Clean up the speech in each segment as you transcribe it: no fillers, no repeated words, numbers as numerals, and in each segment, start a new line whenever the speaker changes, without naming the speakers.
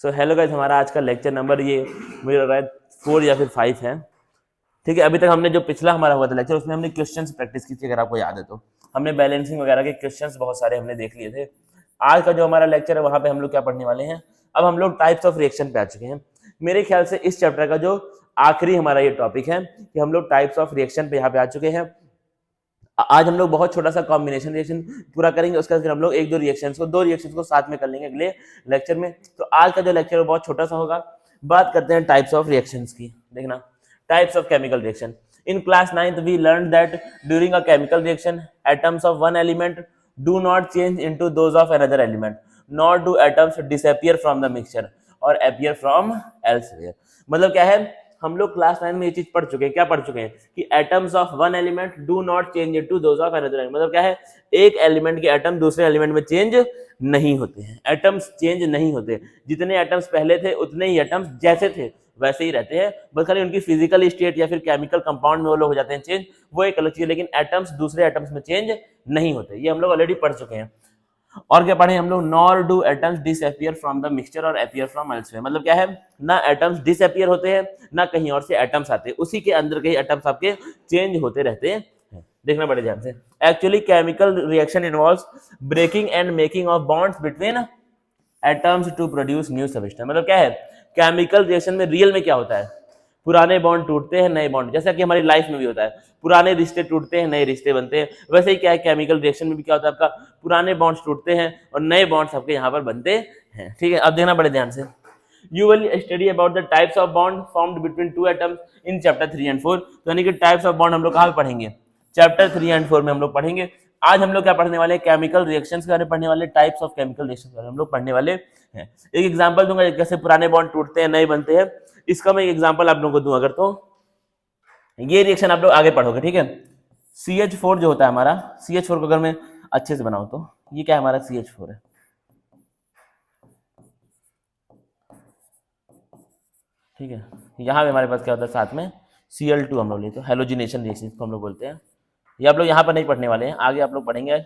So hello guys, हमारा आज का लेक्चर नंबर ये मुझे लग रहा है 4 या फिर 5 है। ठीक है, अभी तक हमने जो पिछला हमारा हुआ था लेक्चर उसमें हमने क्वेश्चंस प्रैक्टिस की थी, अगर आपको याद है तो हमने बैलेंसिंग वगैरह के क्वेश्चंस बहुत सारे हमने देख लिए थे। आज का जो हमारा लेक्चर है वहां पे हम लोग क्या पढ़ने वाले हैं, अब हम लोग टाइप्स ऑफ रिएक्शन पे आ चुके हैं। मेरे ख्याल से इस चैप्टर का जो आखिरी हमारा ये टॉपिक है कि हम लोग टाइप्स ऑफ रिएक्शन पे यहाँ पे आ चुके हैं। आज हम लोग बहुत छोटा सा कॉम्बिनेशन रिएक्शन पूरा करेंगे, उसके बाद फिर हम लोग एक दो रिएक्शंस को साथ में कर लेंगे अगले लेक्चर में। तो आज का जो लेक्चर है बहुत छोटा सा होगा। बात करते हैं टाइप्स ऑफ रिएक्शंस की। देखना, types of chemical reaction. In class 9th we learn that during a chemical reaction atoms of one element do not change into those of another element, not do atoms disappear from the mixture or appear from elsewhere. मतलब क्या है, हम लोग class 9 में ये चीज पढ़ चुके हैं। क्या पढ़ चुके हैं कि atoms of one element do not change into those of another element. मतलब क्या है, एक एलिमेंट के एटम दूसरे एलिमेंट में चेंज नहीं होते हैं, एटम्स चेंज नहीं होते। जितने एटम्स पहले थे उतने ही एटम्स जैसे थे वैसे ही रहते हैं, बस खाली उनकी फिजिकल स्टेट या फिर केमिकल कंपाउंड में वो लोग हो जाते हैं चेंज, वो एक अलग चीज है। लेकिन एटम्स दूसरे एटम्स में चेंज नहीं होते, ये हम लोग ऑलरेडी पढ़ चुके हैं। और क्या पढ़े हम लोग, nor do atoms disappear from the mixture or appear from elsewhere. मतलब क्या है, ना एटम्स डिसअपियर होते हैं ना कहीं और से एटम्स आते हैं, उसी के अंदर के एटम्स आपके चेंज होते रहते हैं। देखना बड़े ध्यान से। Actually chemical reaction involves breaking and making of bonds between atoms to produce new substance. मतलब क्या है, केमिकल रिएक्शन में रियल में क्या होता है, पुराने बॉन्ड टूटते हैं, नए बॉन्ड, जैसा कि हमारी लाइफ में भी होता है, पुराने रिश्ते टूटते हैं, नए रिश्ते बनते हैं। वैसे ही क्या है, केमिकल रिएक्शन में भी क्या होता है, आपका पुराने बॉन्ड्स टूटते हैं और नए बॉन्ड्स आपके यहाँ पर बनते हैं। ठीक है, अब देखना बड़े ध्यान से। You will study about the types of bond formed between two atoms in chapter 3 and 4। तो यानी कि टाइप्स ऑफ बॉन्ड हम लोग कहाँ पढ़ेंगे, चैप्टर 3 एंड 4 में हम लोग पढ़ेंगे। आज हम लोग क्या पढ़ने वाले हैं, केमिकल रिएक्शंस के बारे में पढ़ने वाले, टाइप्स ऑफ केमिकल रिएक्शंस के बारे में हम लोग पढ़ने वाले हैं। एक एग्जांपल दूंगा, कैसे पुराने बॉन्ड टूटते हैं नए बनते हैं, इसका मैं एक एग्जांपल आप लोगों को दूं अगर, तो ये रिएक्शन आप लोग आगे पढ़ोगे। ठीक है, CH4 जो होता है हमारा, CH4 को अगर मैं अच्छे से बनाऊं तो ये क्या है, हमारा CH4 है। ठीक है, यहाँ पे हमारे पास क्या होता है, साथ में Cl2 हम लोग लेते हैं, हेलोजिनेशन रिएक्शन को हम लोग बोलते हैं। ये आप लोग यहाँ पर नहीं पढ़ने वाले हैं, आगे आप लोग पढ़ेंगे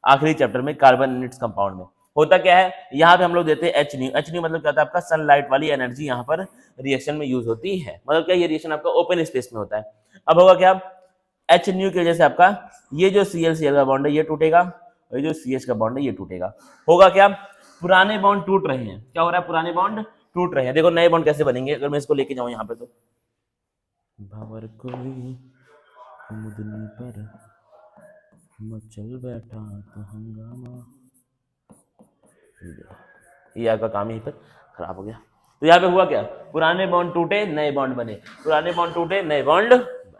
आखिरी चैप्टर में कार्बन एंड इट्स कंपाउंड में। होता क्या है, यहाँ पे हम लोग देते हैं HNu। HNu मतलब क्या होता है, आपका सनलाइट वाली एनर्जी यहाँ पर रिएक्शन में यूज होती है। मतलब क्या, ये रिएक्शन आपका ओपन स्पेस में होता है। अब होगा क्या, HNu की वजह से आपका ये जो Cl का बॉन्ड है ये टूटेगा और ये जो CH का बॉन्ड है ये टूटेगा। होगा क्या, पुराने बॉन्ड टूट रहे हैं। क्या हो रहा है, पुराने बॉन्ड टूट रहे हैं। देखो नए बॉन्ड कैसे बनेंगे, अगर मैं इसको लेके जाऊं यहाँ पे तो भावर कोई मुदनी पर मचल बैठा तो हंगामा, ये आपका काम यहीं पर खराब हो गया। तो यहाँ पे हुआ क्या, पुराने बॉन्ड टूटे नए बॉन्ड बने, पुराने बॉन्ड टूटे नए बॉन्ड बने।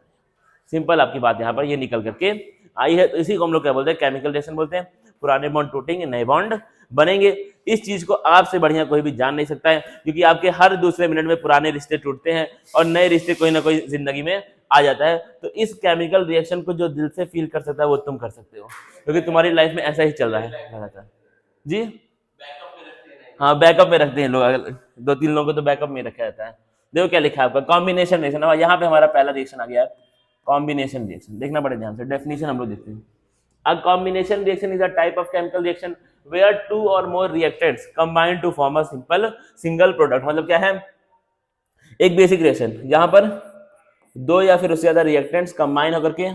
सिंपल आपकी बात यहाँ पर ये निकल करके आई है। तो इसी को हम लोग क्या बोलते हैं, केमिकल रिएक्शन बोलते हैं। पुराने बॉन्ड टूटेंगे नए बॉन्ड बनेंगे। इस चीज को आपसे बढ़िया कोई भी जान नहीं सकता है, क्योंकि आपके हर दूसरे मिनट में पुराने रिश्ते टूटते हैं और नए रिश्ते कोई ना कोई जिंदगी में आ जाता है। तो इस केमिकल रिएक्शन को जो दिल से फील कर सकता है वो तुम कर सकते हो, क्योंकि तुम्हारी लाइफ में ऐसा ही चल रहा है लगातार। जी हाँ, बैकअप में रखते हैं लोग, अगर 2-3 लोगों को तो बैकअप में रखा जाता है। देखो क्या लिखा है आपका, कॉम्बिनेशन रिएक्शन। यहाँ पे हमारा पहला रिएक्शन आ गया है, कॉम्बिनेशन रिएक्शन। देखना बड़े ध्यान से, डेफिनेशन हम लोग देखते हैं। A combination reaction is a type of chemical reaction where two or more reactants combine to form a single product। मतलब क्या है, एक बेसिक रिएक्शन जहां पर दो या फिर उससे ज्यादा रिएक्टेंट्स कंबाइन होकर के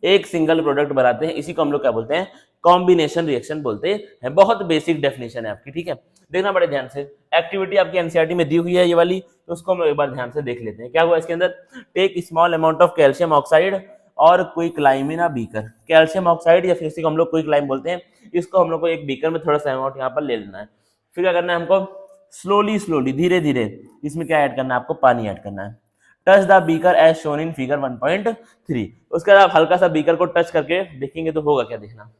एक सिंगल प्रोडक्ट बनाते हैं, इसी को हम लोग क्या बोलते हैं, कॉम्बिनेशन रिएक्शन बोलते हैं। बहुत बेसिक डेफिनेशन है आपकी। ठीक है, देखना बड़े ध्यान से। एक्टिविटी आपकी एनसीईआरटी में दी हुई है ये वाली, तो उसको हम लोग एक बार ध्यान से देख लेते हैं। क्या हुआ इसके अंदर, take small amount of calcium oxide और quicklime in a beaker. Calcium oxide या फिर इसी को हम लोग क्विकलाइम बोलते हैं, इसको हम लोग को एक बीकर में थोड़ा सा अमाउंट यहाँ पर ले लेना है। फिर क्या करना है हमको, स्लोली धीरे धीरे इसमें क्या ऐड करना है, आपको पानी ऐड करना है। Touch the beaker as shown in figure 1.3। उसके बाद आप हल्का सा बीकर को टच करके देखेंगे तो होगा क्या, देखना।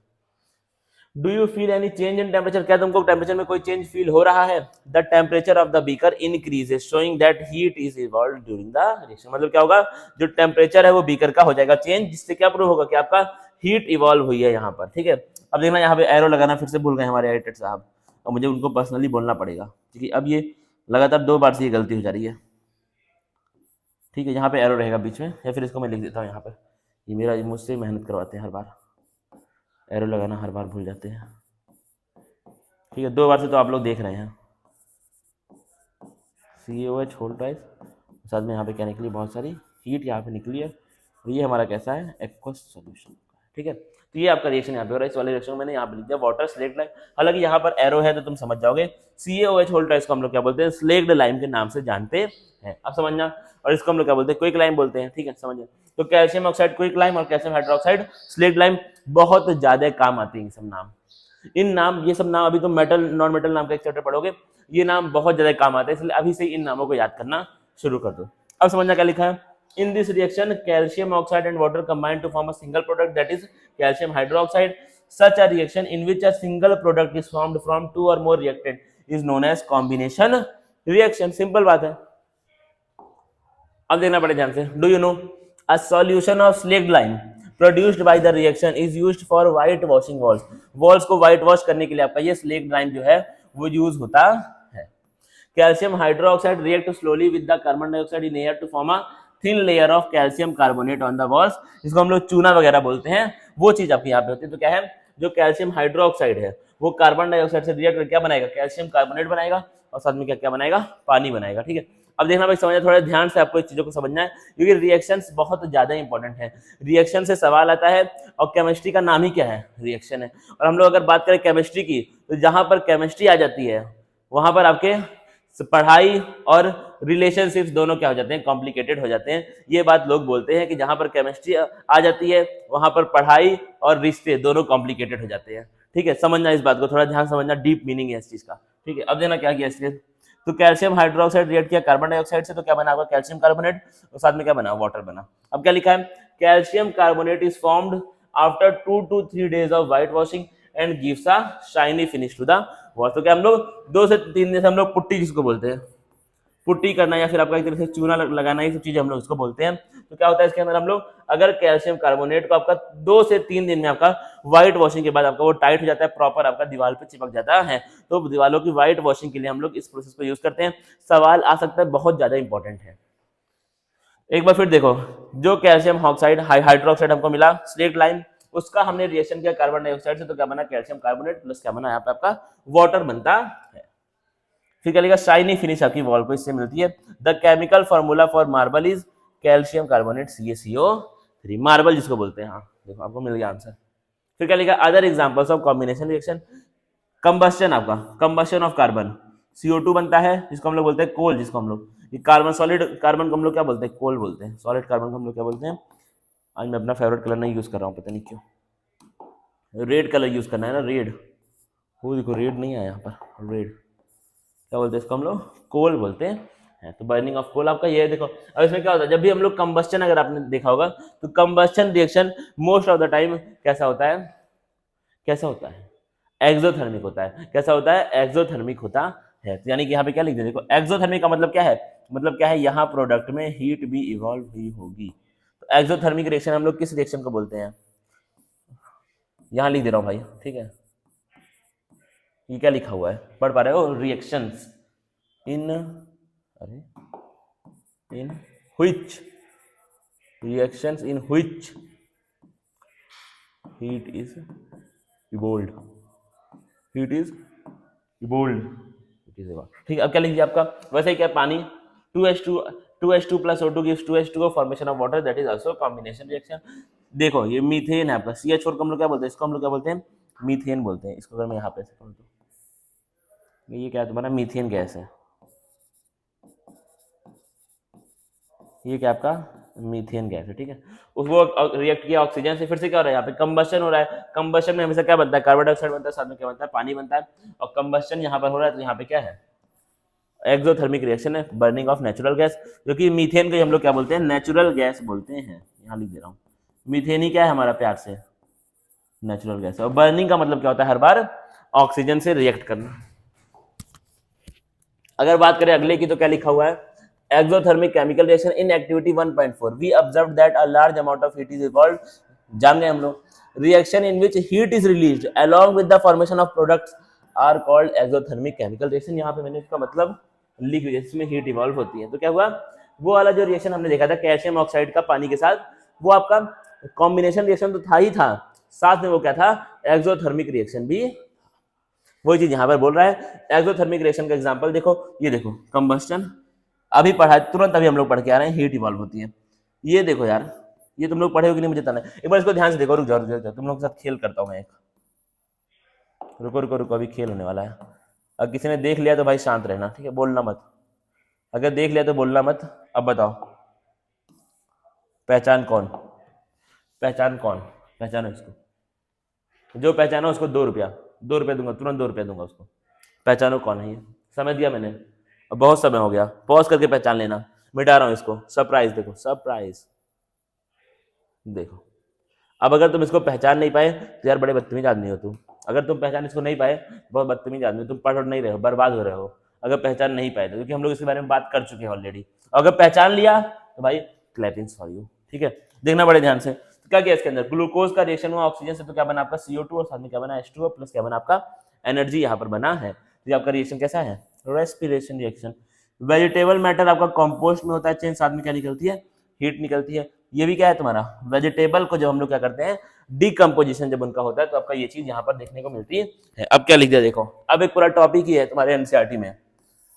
Do you feel any change in temperature, क्या तुमको टेम्परेचर में कोई चेंज फील हो रहा है। The temperature of the beaker increases showing that heat is evolve during the reaction. मतलब क्या होगा, जो टेम्परेचर है वो बीकर का हो जाएगा चेंज, जिससे क्या प्रूव होगा कि आपका हीट इवॉल्व हुई है यहाँ पर। ठीक है, अब देखना यहाँ पे एरो लगाना फिर से भूल गए हमारे एडिटर साहब, और मुझे उनको पर्सनली बोलना पड़ेगा, क्योंकि अब ये लगातार 2 बार से ये गलती हो जा रही है। ठीक है, यहाँ पे एरो रहेगा बीच में, या फिर इसको मैं लिख देता हूँ यहाँ पर। ये मेरा मुझसे मेहनत करवाते हैं हर बार, एरो लगाना हर बार भूल जाते हैं। ठीक है, 2 बार से तो आप लोग देख रहे हैं। CaOH होल ट्वाइस, साथ में यहाँ पे क्या निकली, बहुत सारी हीट यहाँ पे निकली है, और ये हमारा कैसा है, एक्वस सॉल्यूशन। ठीक है, तो ये आपका रिएक्शन यहाँ पे हो रहा है। इस वाले रिएक्शन मैंने यहाँ पे लिख दिया वाटर स्लेक्ड लाइम, हालांकि यहाँ पर एरो है तो तुम समझ जाओगे। CaOH होल ट्वाइस को हम लोग क्या बोलते हैं, स्लेक्ड लाइम के नाम से जानते हैं, अब समझना। और इसको हम लोग क्या बोलते हैं, क्विक लाइम बोलते हैं। ठीक है, समझिए। तो कैल्शियम ऑक्साइड क्विक लाइम और कैल्शियम हाइड्रोक्साइड स्लेक्ड लाइम बहुत ज्यादा काम आते हैं ये सब नाम। ये सब नाम अभी तो मेटल नॉन मेटल नाम का एक चैप्टर पढ़ोगे, ये नाम बहुत ज्यादा काम आते हैं, इसलिए अभी से इन नामों को याद करना शुरू कर दो। अब समझना क्या लिखा है, in this reaction calcium oxide and water combine to form a single product that is calcium hydroxide. Such a reaction in which a single product is formed from two और more reactant is known as combination reaction. Simple बात है। अब देखना पड़े ध्यान से, do you know a solution of slaked lime produced by the reaction is used for white washing walls. Walls को white wash करने के लिए आपका ये स्लेक्ड लाइम जो है वो यूज होता है। Calcium hydroxide react slowly with the carbon dioxide in air to form a thin layer of calcium carbonate on the walls, जिसको हम लोग चूना वगैरह बोलते हैं, वो चीज आपकी यहाँ पे होती है। तो क्या है, जो कैल्शियम हाइड्रोक्साइड है वो कार्बन डाइऑक्साइड से रिएक्ट क्या बनाएगा, कैल्शियम कार्बोनेट बनाएगा, और साथ में क्या क्या बनाएगा, पानी बनाएगा। ठीक है, अब देखना भाई, समझना थोड़ा ध्यान से, आपको इस चीजों को समझना है, क्योंकि रिएक्शंस बहुत ज्यादा इंपॉर्टेंट है। रिएक्शन से सवाल आता है, और केमिस्ट्री का नाम ही क्या है, रिएक्शन है। और हम लोग अगर बात करें केमिस्ट्री की, तो जहां पर केमिस्ट्री आ जाती है वहां पर आपके पढ़ाई और रिलेशनशिप्स दोनों क्या हो जाते हैं, कॉम्प्लिकेटेड हो जाते हैं। ये बात लोग बोलते हैं कि जहां पर केमिस्ट्री आ जाती है वहां पर पढ़ाई और रिश्ते दोनों कॉम्प्लिकेटेड हो जाते हैं। ठीक है, समझना इस बात को, थोड़ा ध्यान समझना, डीप मीनिंग है इस चीज का। ठीक है, अब देना क्या किया इसके, तो कैल्शियम हाइड्रोक्साइड रिएक्ट किया कार्बन डाइऑक्साइड से, तो क्या बना होगा, कैल्शियम कार्बोनेट, और साथ में क्या बना, वाटर बना। अब क्या लिखा है, calcium carbonate is formed after 2 to 3 days of white washing and gives a shiny finish to the wall. तो क्या हम लोग 2 से 3 दिन से हम लोग पुट्टी जिसको बोलते हैं, पुट्टी करना या फिर आपका एक तरह से चूना लगाना, ये सब चीजें हम लोग इसको बोलते हैं। तो क्या होता है इसके अंदर, हम लोग अगर कैल्शियम कार्बोनेट को आपका 2 से 3 दिन में आपका व्हाइट वॉशिंग के बाद आपका वो टाइट हो जाता है, प्रॉपर आपका दीवार पे चिपक जाता है, तो दीवारों की व्हाइट वॉशिंग के लिए हम लोग इस प्रोसेस को यूज करते हैं। सवाल आ सकता है, बहुत ज्यादा इंपॉर्टेंट है। एक बार फिर देखो, जो कैल्शियम ऑक्साइड हाइड्रोक्साइड हमको मिला स्लेक्ड लाइम, उसका हमने रिएक्शन किया कार्बन डाइऑक्साइड से, तो क्या बना, कैल्शियम कार्बोनेट प्लस क्या बना, यहाँ पे आपका वाटर बनता है। फिर क्या लिखा, शाइनी फिनिश आपकी वॉल को इससे मिलती है। The chemical formula for marble is calcium carbonate CaCO3, marble जिसको बोलते हैं। हाँ देखो, आपको मिल गया आंसर। फिर क्या लिखा, other examples of combination reaction, combustion, आपका कंबस्टन ऑफ कार्बन, CO2 बनता है, जिसको हम लोग बोलते हैं कोल, जिसको हम लोग ये कार्बन, सॉलिड कार्बन को हम लोग क्या बोलते हैं, कोल बोलते हैं। सॉलिड कार्बन को हम लोग क्या बोलते हैं। आज मैं अपना फेवरेट कलर नहीं यूज कर रहा हूँ, पता नहीं क्यों, रेड कलर यूज करना है ना, रेड। वो देखो रेड नहीं है यहाँ पर, रेड क्या बोलते हैं इसको, हम लोग कोल बोलते हैं। तो बर्निंग ऑफ कोल आपका ये देखो। अब इसमें क्या होता है, जब भी हम लोग कंबस्टन, अगर आपने देखा होगा तो combustion reaction most of the time कैसा होता है, कैसा होता है, एक्सोथर्मिक होता है। कैसा होता है, एक्सोथर्मिक होता है। तो यानी कि यहाँ पे क्या लिख दिया, देखो एक्सोथर्मिक का मतलब क्या है, मतलब क्या है, यहाँ प्रोडक्ट में हीट भी इवॉल्व हुई होगी। तो एक्सोथर्मिक रिएक्शन हम लोग किस रिएक्शन को बोलते हैं, यहाँ लिख दे रहा हूँ भाई, ठीक है। ये क्या लिखा हुआ है, पढ़ पा रहे हो, रिएक्शंस इन, अरे in which, reactions in which heat is evolved, heat is evolved, ठीक है। अब क्या लिख दिया आपका, वैसे ही क्या, पानी 2H2 plus O2 gives 2H2O formation of water, that is also combination reaction. देखो ये मीथेन है आपका, CH4 को हम लोग क्या बोलते हैं, इसको हम लोग क्या बोलते हैं, मीथेन बोलते हैं। इसको अगर मैं यहाँ पे से पढ़ूं तो ये क्या है तुम्हारा, मीथेन गैस है, ये क्या आपका मीथेन गैस है। ठीक है, उसको रिएक्ट किया ऑक्सीजन से, फिर से क्या हो रहा है, यहाँ पे कंबस्टन हो रहा है। कंबस्टन में हमेशा क्या बनता है, कार्बन डाइऑक्साइड बनता है, साथ में क्या बनता है, पानी बनता है। और कंबस्टन यहाँ पर हो रहा है, तो यहाँ पे क्या है, एक्सोथर्मिक रिएक्शन है, बर्निंग ऑफ नेचुरल गैस, जो कि मीथेन को हम लोग क्या बोलते हैं, नेचुरल गैस बोलते हैं। यहाँ लिख दे रहा हूँ, मीथेन ही क्या है हमारा, प्यार से नेचुरल गैस है। और बर्निंग का मतलब क्या होता है, हर बार ऑक्सीजन से रिएक्ट करना। अगर बात करें अगले की, तो क्या लिखा हुआ है, exothermic chemical reaction in activity 1.4 we observe that a large amount of heat is evolved, जान गए हम लोग, reaction in which heat is released along with the formation of products are called exothermic chemical reaction. यहाँ पे मैंने इसका मतलब लिख दिया, इसमें हीट इवॉल्व होती है। तो क्या हुआ, वो वाला जो रिएक्शन हमने देखा था कैल्शियम ऑक्साइड का पानी के साथ, वो आपका कॉम्बिनेशन रिएक्शन तो था ही था, साथ में वो क्या था, एक्सोथर्मिक रिएक्शन भी। वही चीज यहाँ पर बोल रहा है, एक्सोथर्मिक रिएक्शन का एग्जांपल देखो, ये देखो कंबस्टन, अभी पढ़ा तुरंत अभी हम लोग पढ़ के आ रहे हैं, हीट इवॉल्व होती है। ये देखो यार, ये तुम लोग पढ़े हो कि नहीं मुझे बताना है। एक बार इसको ध्यान से देखो, रुक जाओ रुक जाओ, तुम लोग के साथ खेल करता हूँ मैं एक। रुको रुको रुको, अभी खेल होने वाला है। अगर किसी ने देख लिया तो भाई शांत रहना, ठीक है, बोलना मत। अगर देख लिया तो बोलना मत। अब बताओ, पहचान कौन, पहचान कौन, पहचानो इसको। जो पहचानो उसको 2 रुपया, 2 रुपया दूंगा, तुरंत 2 रुपया दूंगा उसको। पहचानो कौन है ये, समझ दिया मैंने। अब बहुत समय हो गया, पॉज करके पहचान लेना। मिटा रहा हूँ इसको, सरप्राइज देखो, सरप्राइज देखो। अब अगर तुम इसको पहचान नहीं पाए तो यार बड़े बदतमीज आदमी हो तुम। अगर तुम पहचान इसको नहीं पाए, बहुत बदतमीज आदमी, तुम पढ़ नहीं रहे हो, बर्बाद हो रहे हो अगर पहचान नहीं पाए तो, क्योंकि हम लोग इसके बारे में बात कर चुके हैं ऑलरेडी। अगर पहचान लिया तो भाई क्लैपिंग्स फॉर यू, ठीक है। देखना बड़े ध्यान से, तो क्या किया इसके अंदर, ग्लूकोज का रिएक्शन हुआ ऑक्सीजन से, तो क्या बना आपका CO2 और साथ में क्या बना H2O प्लस क्या बना आपका एनर्जी यहाँ पर बना है। तो ये आपका रिएक्शन कैसा है, रेस्पिरेशन रिएक्शन। वेजिटेबल मैटर आपका कंपोस्ट में होता है चेंज, साथ में क्या निकलती है, हीट निकलती है। ये भी क्या है तुम्हारा, वेजिटेबल को जब हम लोग क्या करते हैं, डिकम्पोजिशन जब उनका होता है तो आपका ये चीज यहाँ पर देखने को मिलती है। अब क्या लिख दिया देखो, अब एक पूरा टॉपिक ही है तुम्हारे एनसीईआरटी में,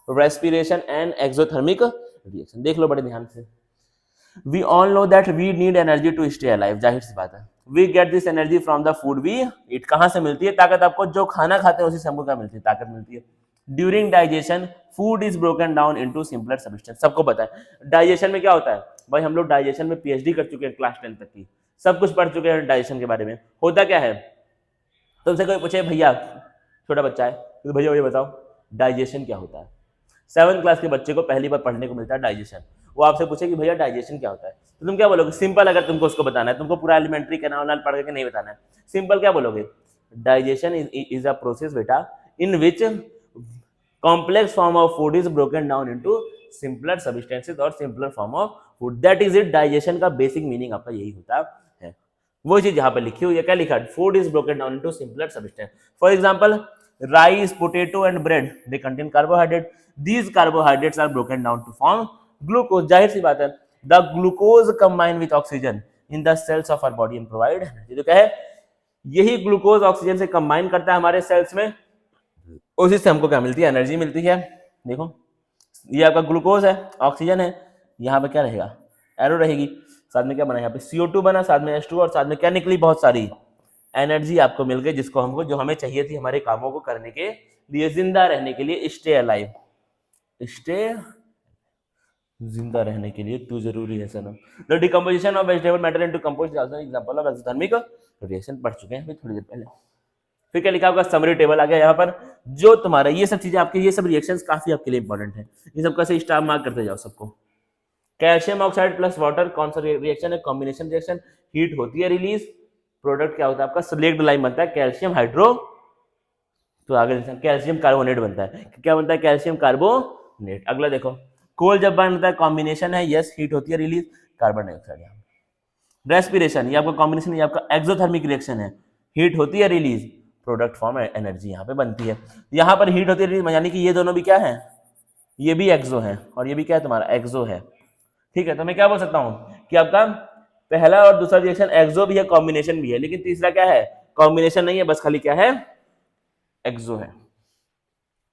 रेस्पिरेशन एंड एक्सोथर्मिक रिएक्शन। देख लो बड़े ध्यान से। We all know that we need energy to stay alive, जाहिर सी बात है। We get this energy from the food we eat, कहां से मिलती है ताकत, आपको जो खाना खाते हैं उसी से हमको क्या मिलती है, ताकत मिलती है। During digestion food is broken down into simpler substance, सबको पता है डाइजेशन में क्या होता है भाई, हम लोग डाइजेशन में PhD कर चुके हैं, क्लास 10 तक की सब कुछ पढ़ चुके हैं डाइजेशन के बारे में। होता क्या है, तुमसे कोई पूछे भैया, छोटा बच्चा है तो भैया ये बताओ डाइजेशन क्या होता है, 7th क्लास के बच्चे को पहली बार पढ़ने को मिलता है डाइजेशन। वो आपसे पूछे कि भैया डाइजेशन क्या होता है, तो तुम क्या बोलोगे, सिंपल, अगर तुमको उसको बताना है, तुमको पूरा एलिमेंट्री कैनाल पढ़ के नहीं बताना है, सिंपल क्या बोलोगे, डाइजेशन इज अ प्रोसेस बेटा इन विच complex form of food is broken down into simpler substances और simpler form of food, that is it। digestion का basic meaning आपका यही होता है। वो चीज यहाँ पर लिखी हुई है, क्या लिखा, food is broken down into simpler substance। for example rice, potato and bread they contain carbohydrate, these carbohydrates are broken down to form glucose, जाहिर सी बात है। the glucose combine with oxygen in the cells of our body and provide energy, तो क्या है, यही glucose oxygen से combine करता है हमारे सेल्स में, उसी से हमको क्या मिलती है, एनर्जी मिलती है। देखो ये आपका ग्लूकोज है, ऑक्सीजन है, यहाँ पे क्या रहेगा, एरो रहेगी, साथ में क्या बना, यहाँ पे CO2 बना, साथ में H2 और साथ में क्या निकली, बहुत सारी एनर्जी आपको मिल गई, जिसको हमको, जो हमें चाहिए थी हमारे कामों को करने के लिए, जिंदा रहने के लिए, स्टे अलाइव, स्टे जिंदा रहने के लिए तू जरूरी है सनम। The decomposition of vegetable matter into compost is also an example of exothermic reaction, पढ़ चुके हैं अभी थोड़ी देर पहले। फिर क्या लिखा होगा, समरी टेबल आ गया यहाँ पर, जो तुम्हारा ये सब चीजें आपके, ये सब रिएक्शंस काफी आपके लिए इंपॉर्टेंट है, ये सब कैसे स्टार मार्क करते जाओ सबको। कैल्शियम ऑक्साइड प्लस वाटर कौन सा रिएक्शन है, कॉम्बिनेशन रिएक्शन, हीट होती है रिलीज, प्रोडक्ट क्या होता है आपका, सेलेक्ट लाइन बनता है कैल्शियम हाइड्रो, तो आगे कैल्शियम कार्बोनेट बनता है, क्या बनता है, कैल्शियम कार्बोनेट। अगला देखो, कोल जब बनता है कॉम्बिनेशन है, यस, हीट होती है रिलीज, कार्बन डाइऑक्साइड। रेस्पिरेशन ये आपका कॉम्बिनेशन, ये आपका एक्सोथर्मिक रिएक्शन है, हीट होती है रिलीज, प्रोडक्ट फॉर्म एनर्जी यहाँ पे बनती है। यहाँ पर हीट होती है, यानी कि ये दोनों भी क्या है, ये भी एक्सो है और ये भी क्या है तुम्हारा एक्सो है, ठीक है। तो मैं क्या बोल सकता हूँ कि आपका पहला और दूसरा रिएक्शन एक्सो भी है, कॉम्बिनेशन भी है, लेकिन तीसरा क्या है, कॉम्बिनेशन नहीं है, बस खाली क्या है, एक्सो है।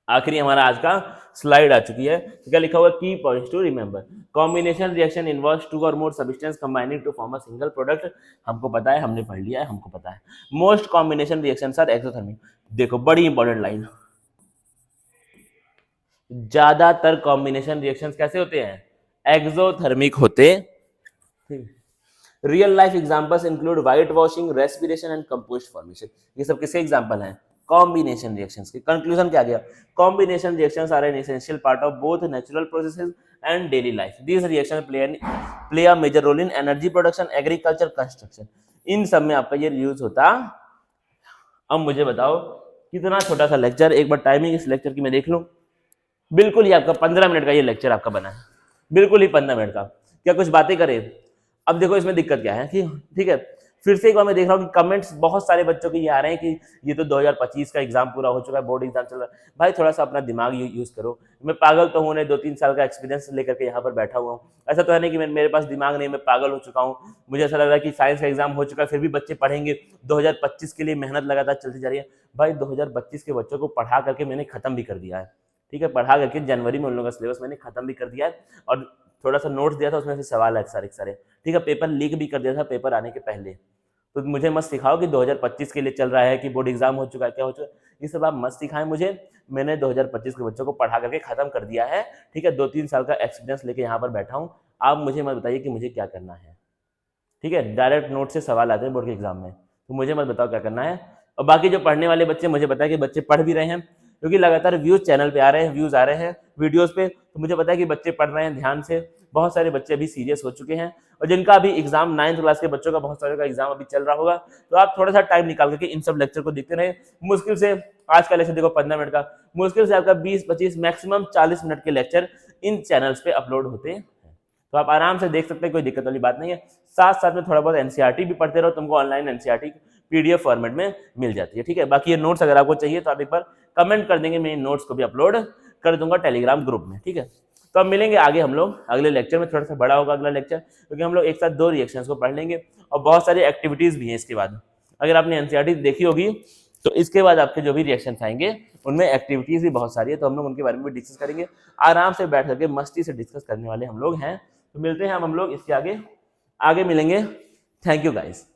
आखिरी हमारा आज का स्लाइड आ चुकी है, तो क्या लिखा हुआ, key points to remember, combination reaction involves 2 or more substance combining to form a single product, हमको पता है, हमने पढ़ लिया है, हमको पता है। Most combination reactions are exothermic, देखो बड़ी इंपॉर्टेंट लाइन, ज्यादातर कॉम्बिनेशन रिएक्शंस कैसे होते हैं, एक्सोथर्मिक होते। Real life examples include white washing, respiration and compost formation, ये सब किसके एग्जांपल हैं, कॉम्बिनेशन रिएक्शंस के। कंक्लूजन क्या गया, combination reactions are an essential part of both natural processes and daily life, this reaction play a major role in energy production, agriculture, construction, इन सब में आपका ये यूज होता। अब मुझे बताओ कितना छोटा सा लेक्चर, एक बार टाइमिंग इस लेक्चर की मैं देख लूं, बिल्कुल ही आपका 15 मिनट का ये लेक्चर आपका बना है, बिल्कुल ही 15 मिनट का, क्या कुछ बातें करें। अब देखो इसमें दिक्कत क्या है कि, ठीक है, फिर से एक बार मैं देख रहा हूँ कि कमेंट्स बहुत सारे बच्चों के ये आ रहे हैं कि ये तो 2025 का एग्जाम पूरा हो चुका है, बोर्ड एग्जाम चल रहा है। भाई थोड़ा सा अपना दिमाग यूज करो, मैं पागल तो हूँ नहीं, 2-3 साल का एक्सपीरियंस लेकर के यहाँ पर बैठा हुआ हूँ, ऐसा तो है नहीं कि मेरे पास दिमाग नहीं, मैं पागल हो चुका हूँ। मुझे ऐसा लग रहा है कि साइंस का एग्जाम हो चुका है, फिर भी बच्चे पढ़ेंगे, 2025 के लिए मेहनत लगातार चलती जा रही है। भाई 2025 के बच्चों को पढ़ा करके मैंने खत्म भी कर दिया है, ठीक है। पढ़ा करके जनवरी में उन लोगों का सिलेबस मैंने खत्म भी कर दिया है और थोड़ा सा नोट्स दिया था, उसमें से सवाल है सारे सारे, ठीक है। पेपर लीक भी कर दिया था पेपर आने के पहले। तो मुझे मत सिखाओ कि 2025 के लिए चल रहा है, कि बोर्ड एग्जाम हो चुका है, क्या हो चुका है, ये सब आप मत सिखाएं मुझे। मैंने 2025 के बच्चों को पढ़ा करके खत्म कर दिया है, ठीक है। 2-3 साल का एक्सपीरियंस लेके यहाँ पर बैठा हूँ। आप मुझे मत बताइए कि मुझे क्या करना है, ठीक है। डायरेक्ट नोट से सवाल आते हैं बोर्ड के एग्जाम में, तो मुझे मत बताओ क्या करना है। और बाकी जो पढ़ने वाले बच्चे, मुझे पता है कि बच्चे पढ़ भी रहे हैं, क्योंकि लगातार व्यूज चैनल पे आ रहे हैं, व्यूज आ रहे हैं वीडियोस पे, तो मुझे पता है कि बच्चे पढ़ रहे हैं ध्यान से। बहुत सारे बच्चे अभी सीरियस हो चुके हैं, और जिनका अभी एग्जाम 9th क्लास के बच्चों का बहुत सारे का एग्जाम अभी चल रहा होगा, तो आप थोड़ा सा टाइम निकाल करके इन सब लेक्चर को देखते रहे। मुश्किल से आज का लेक्चर देखो 15 मिनट का, मुश्किल से आपका 20-25 मैक्सिमम 40 मिनट के लेक्चर इन चैनल्स पे अपलोड होते हैं, तो आप आराम से देख सकते हैं, कोई दिक्कत वाली बात नहीं है। साथ साथ में थोड़ा बहुत एनसीईआरटी भी पढ़ते रहो, तुमको ऑनलाइन एनसीईआरटी पीडीएफ फॉर्मेट में मिल जाती है, ठीक है। बाकी ये नोट्स अगर आपको चाहिए तो आप एक बार कमेंट कर देंगे, मैं इन नोट्स को भी अपलोड कर दूंगा टेलीग्राम ग्रुप में, ठीक है। तो अब मिलेंगे आगे हम लोग अगले लेक्चर में, थोड़ा सा बड़ा होगा अगला लेक्चर, क्योंकि हम लोग एक साथ 2 रिएक्शंस को पढ़ लेंगे और बहुत सारी एक्टिविटीज भी हैं इसके बाद। अगर आपने एनसीईआरटी देखी होगी तो इसके बाद आपके जो भी रिएक्शन आएंगे उनमें एक्टिविटीज भी बहुत सारी है, तो हम लोग उनके बारे में भी डिस्कस करेंगे। आराम से बैठ करके मस्ती से डिस्कस करने वाले हम लोग हैं। तो मिलते हैं हम लोग इसके आगे मिलेंगे। Thank you guys.